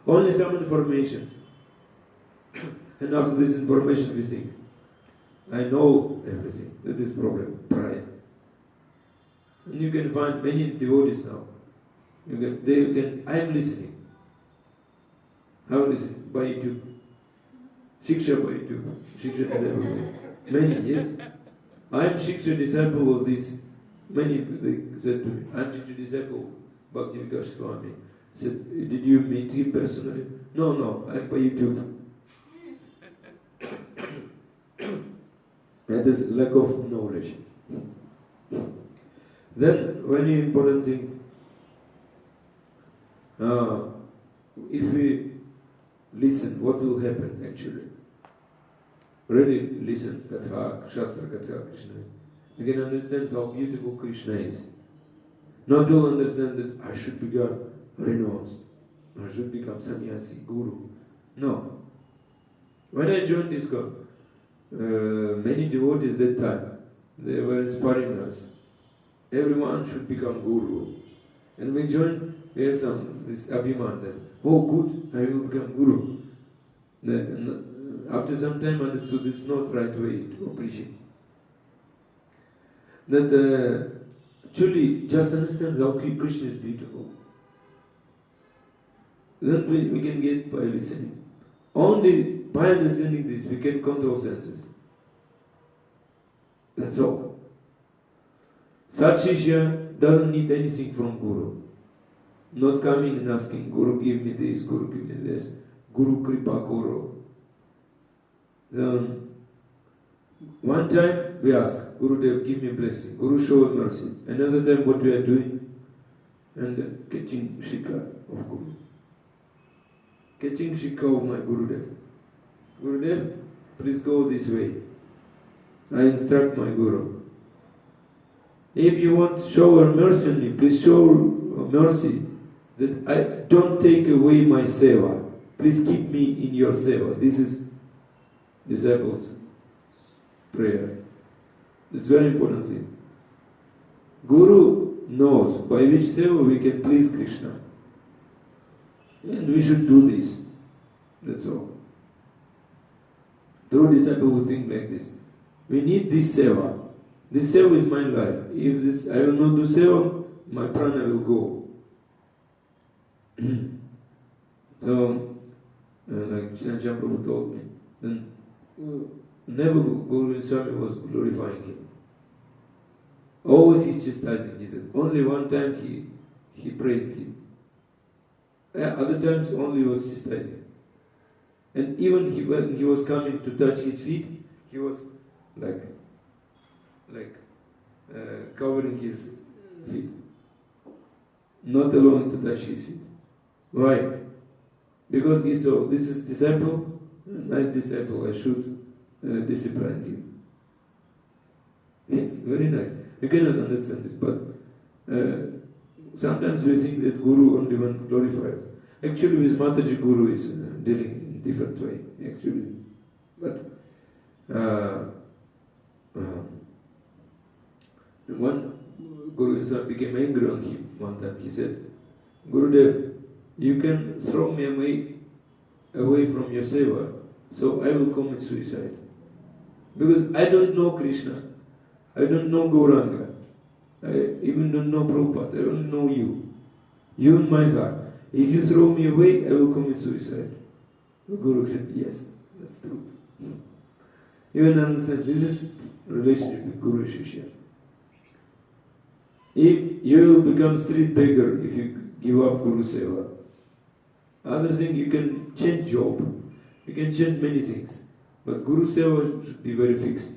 Only some information. And after this information we think, I know everything. That is the problem. Pride. And you can find many devotees now. I am listening. How listening? By YouTube. Shiksha by YouTube. Shiksha disciple. Many, yes. I am Shiksha disciple of this. Many they said to me, I am Shiksha disciple of Bhakti Vikas Swami. I said, did you meet him personally? No, I am by YouTube. That is lack of knowledge. Then, very important thing, if we listen, what will happen actually? Really listen, Katha, Shastra Katha, Krishna. You can understand how beautiful Krishna is. Not to understand that I should become renounced, I should become sannyasi, guru. No. When I joined this club, many devotees that time, they were inspiring us. Everyone should become guru. And we joined, we have this abhiman that, oh good, I will become guru. That after some time understood it's not right way to appreciate. That actually just understand how Krishna is beautiful. Then we can get by listening. Only by understanding this we can control senses. That's all. Such Shishya doesn't need anything from Guru. Not coming and asking, Guru give me this, Guru give me this, Guru Kripa Guru. Then one time we ask, Gurudev give me blessing, Guru show mercy. Another time what we are doing, and catching Shikha of Guru. Catching Shikha of my Gurudev. Gurudev, please go this way. I instruct my Guru. If you want to show mercy on me, please show mercy that I don't take away my seva. Please keep me in your seva. This is disciples' prayer. It's very important thing. Guru knows by which seva we can please Krishna. And we should do this. That's all. True disciple who think like this. We need this seva. This seva is my life. If I will not do seva, my prana will go. So, like Shanjan Prabhu told me, then never Guru Swami was glorifying him. Always he's chastising. He said, only one time he praised him. Other times only was chastising. And even when he was coming to touch his feet, he was like covering his feet, not allowing to touch his feet. Why? Because he saw this is disciple, nice disciple, I should discipline him. It's very nice. You cannot understand this, but sometimes we think that Guru only one glorified. Actually, with Mataji, Guru is dealing in different way. Actually, but one Guru Swami became angry on him one time. He said, Gurudev, you can throw me away from your seva, so I will commit suicide. Because I don't know Krishna, I don't know Gauranga, I even don't know Prabhupada, I don't know you. You in my heart. If you throw me away, I will commit suicide. The Guru said, yes, that's true. You will understand, this is relationship with Guru and Shishya. If you will become street beggar if you give up Guru Seva. Other thing, you can change job, you can change many things, but Guru Seva should be very fixed.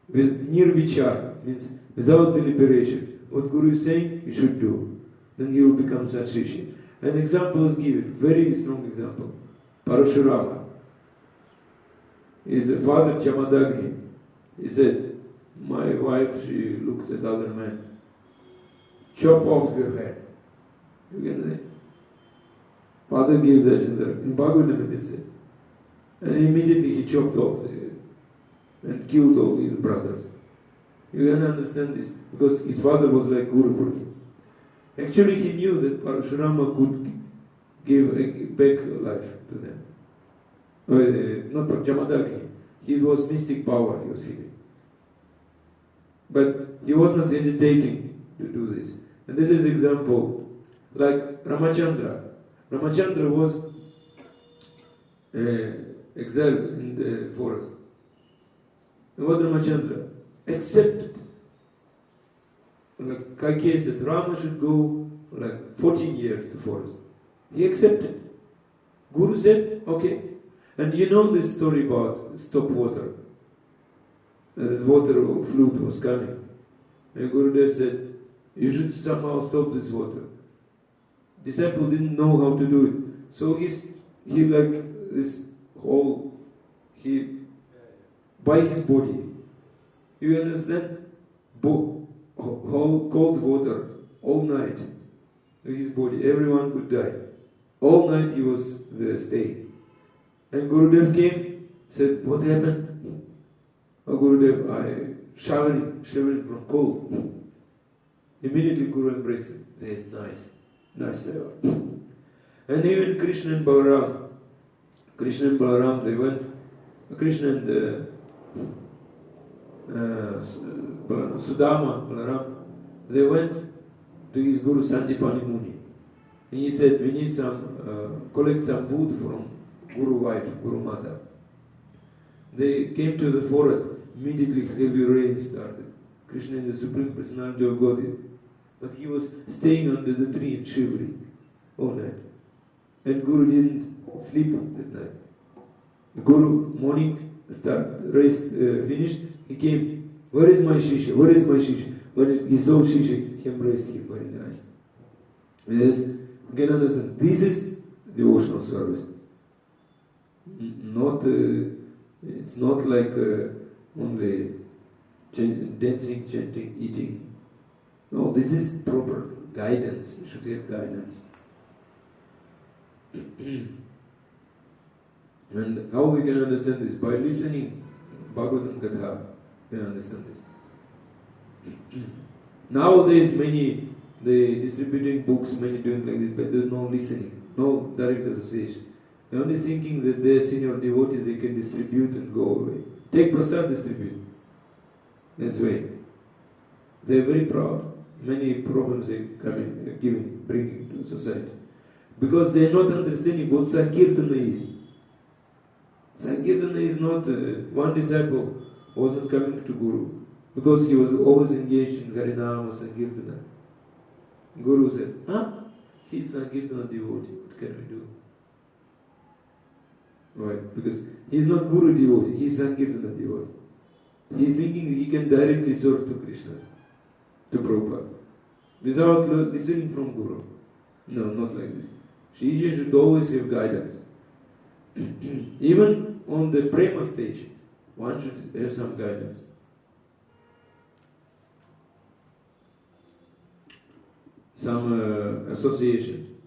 With nirvichar, means without deliberation. What Guru is saying, you should do. Then you will become such Rishi. An example is given, very strong example. Parashurama. His father Jamadagni. He said, my wife, she looked at other men. Chop off your head. You can say. Father gave that in Bhagavatam it is said. And immediately he chopped off the head and killed all his brothers. You can understand this, because his father was like Guru for him. Actually he knew that Parashurama could give back life to them. Not for Jamadagni. He was mystic power, you see. But he was not hesitating to do this. And this is example, like Ramachandra. Ramachandra was exiled in the forest. And what Ramachandra accepted. Like Kaikeya said, Rama should go like 14 years to forest. He accepted. Guru said, okay. And you know this story about stop water. The water flood was coming. And Gurudev said, you should somehow stop this water. Disciple didn't know how to do it. So he like this whole, by his body. You understand? Whole cold water, all night, in his body. Everyone could die. All night he was there staying. And Gurudev came, said, what happened? Oh, Gurudev, I shivering from cold. Immediately Guru embraced him. That's nice seva. And even Krishna and Balaram, they went, Krishna and Sudama, Balaram, they went to his Guru Sanjipani Muni. And he said, we need some, collect some wood from Guru wife, Guru Mata. They came to the forest, immediately heavy rain started. Krishna is the Supreme Personality of Godhead. But he was staying under the tree in shivering all night. And Guru didn't sleep that night. The Guru, morning, race finished, he came, where is my Shishya? Where is my Shishya? When he saw Shishya, he embraced him, very nice. Yes, you can understand, this is devotional service. It's not like only dancing, chanting, eating. No, this is proper guidance. You should get guidance. And how we can understand this? By listening Bhagavatam Katha, we can understand this. Nowadays, they distributing books, many doing like this, but there's no listening, no direct association. They're only thinking that they're senior devotees, they can distribute and go away. Take prasad, distribute. That's way. They're very proud. Many problems they bringing to society. Because they're not understanding what Sankirtana is. Sankirtana is not, one disciple was not coming to Guru because he was always engaged in Harinama, Sankirtana. Guru said, he's Sankirtana devotee, what can we do? Right, because he's not Guru devotee, he's Sankirtana devotee. He's thinking he can directly serve to Krishna, to Prabhupada, without listening from Guru. No, not like this. Shishya should always have guidance. Even on the prema stage, one should have some guidance. Some association.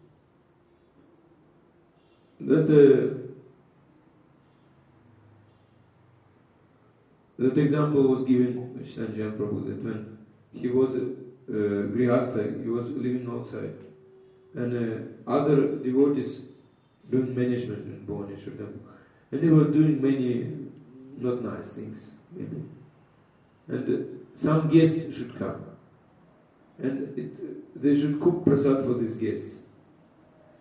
That example was given Shranjan Prabhu, that when he was Grihastha, he was living outside, and other devotees doing management in Bhubaneswar temple, and they were doing many not nice things, maybe. And some guests should come, and they should cook prasad for these guests.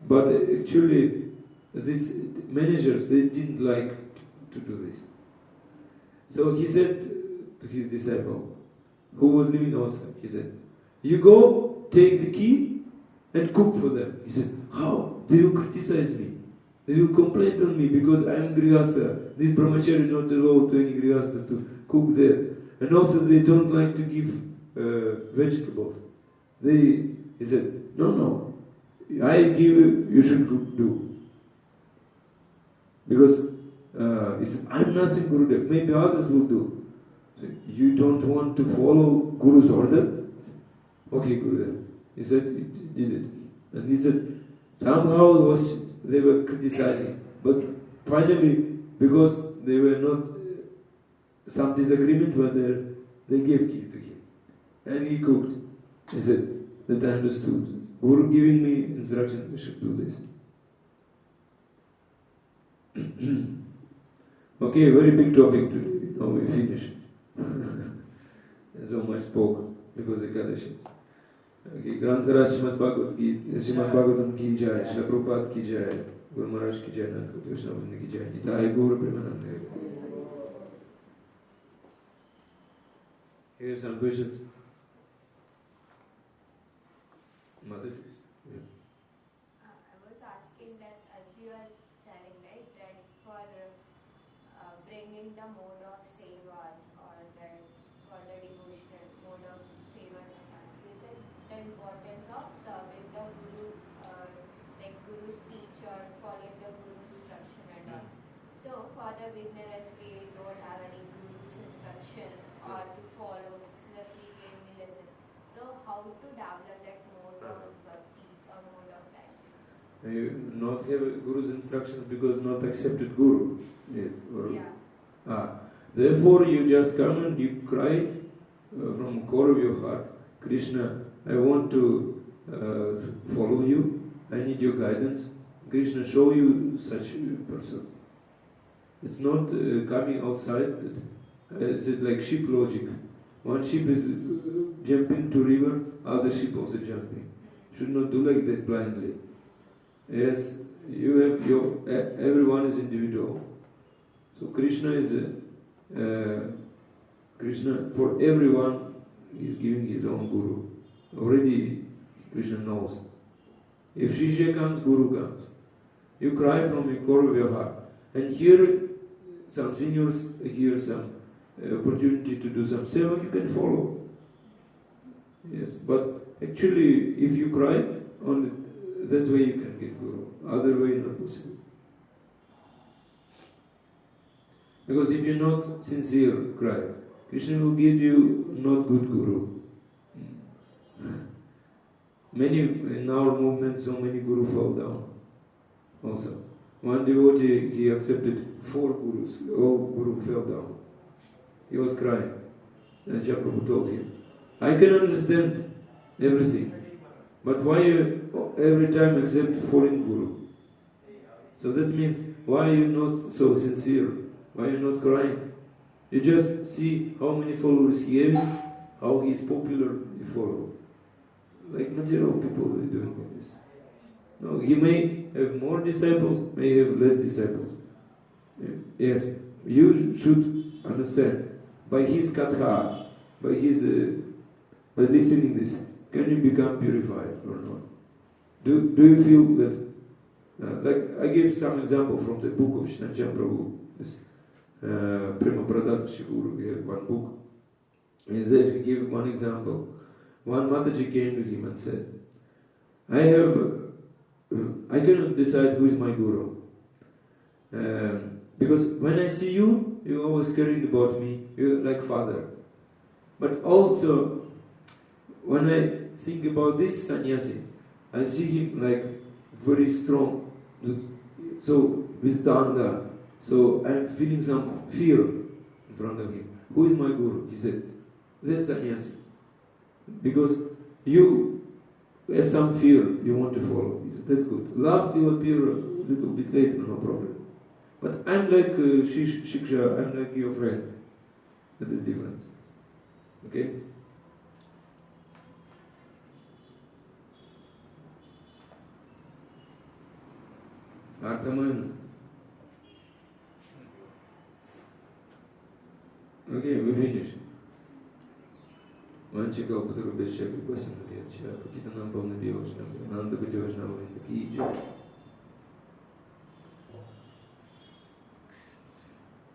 But actually, these managers, they didn't like to do this. So he said to his disciple, who was living outside, he said, "You go, take the key, and cook for them." He said, "How? They will criticize me. They will complain on me because I am Grihastha. This brahmachari not allowed to any Grihastha to cook there. And also they don't like to give vegetables." He said, no, I give you should do. Because he said, "I'm nothing Gurudev, maybe others will do." So, "You don't want to follow Guru's order?" "Okay, Gurudev." He said, he did it. And he said, somehow they were criticizing. But finally, because they were not, some disagreement was there, they gave key to him. And he cooked. He said, that I understood. Guru giving me instruction, I should do this. Okay, very big topic today. Now we finish. So much spoke because of Ekadashi. Okay, Granthara Srimad Bhagavatam ki jai, Srila Prabhupada ki jai, Guru Maharaj ki jai, Nanda Krishna ki jai, Nitai Guru Premanande. Here are some questions. Mother, yeah. I was asking that as you are telling, right, that for bringing the mode of sevas or that for the devotional mode of sevas, you said the importance of serving the Guru, like Guru's speech or following the Guru's instruction and all. So for the beginners, we don't have any Guru's instructions or to follow, just we can listen. So how to develop that mode of bhaktis or mode of life? You not have Guru's instructions because not accepted Guru. Therefore you just come and you cry from the core of your heart, "Krishna, I want to follow you, I need your guidance. Krishna, show you such a person." It's not coming outside, it's like sheep logic. One sheep is jumping to river, other sheep also jumping. Should not do like that blindly. Yes, you have everyone is individual. So Krishna is Krishna for everyone is giving his own Guru. Already Krishna knows. If Shishya comes, Guru comes. You cry from the core of your heart. And here some seniors, here some opportunity to do some seva, you can follow. Yes, but actually if you cry, only that way you can get Guru. Other way not possible. Because if you're not sincere, cry. Krishna will give you not good Guru. Many, in our movement, so many Guru fall down. Also. One devotee, he accepted 4 Gurus. All Guru fell down. He was crying. And Prabhu told him, "I can understand everything, but why you every time accept foreign Guru? So that means, why are you not so sincere? Why are you not crying? You just see how many followers he has, how he is popular, you follow. Like material people are doing this. No, he may have more disciples, may have less disciples. Yes, you should understand by his katha, by his, by listening this, can you become purified or not? Do you feel that? Like I gave some example from the book of Shnanjan Prabhu, this Prema Pradata Shiguru, he had one book. And there he gave one example. One Mataji came to him and said, I cannot decide who is my guru. Because when I see you, you always caring about me, you're like father. But also, when I think about this sannyasi, I see him like very strong, so with danda. So I'm feeling some fear in front of him. Who is my guru? He said, that's sannyasi. Because you have some fear, you want to follow. He said, that's good. Love will appear a little bit later, no problem. But I'm like Shiksha, I'm like your friend. That is difference. Okay? Arthaman. Okay, we finished. Manchika Upatarubheshya Vipasana Dhyachya Patitanam Bhavana Dhyoshnam Ananda Bhajavashnam Ki Jai.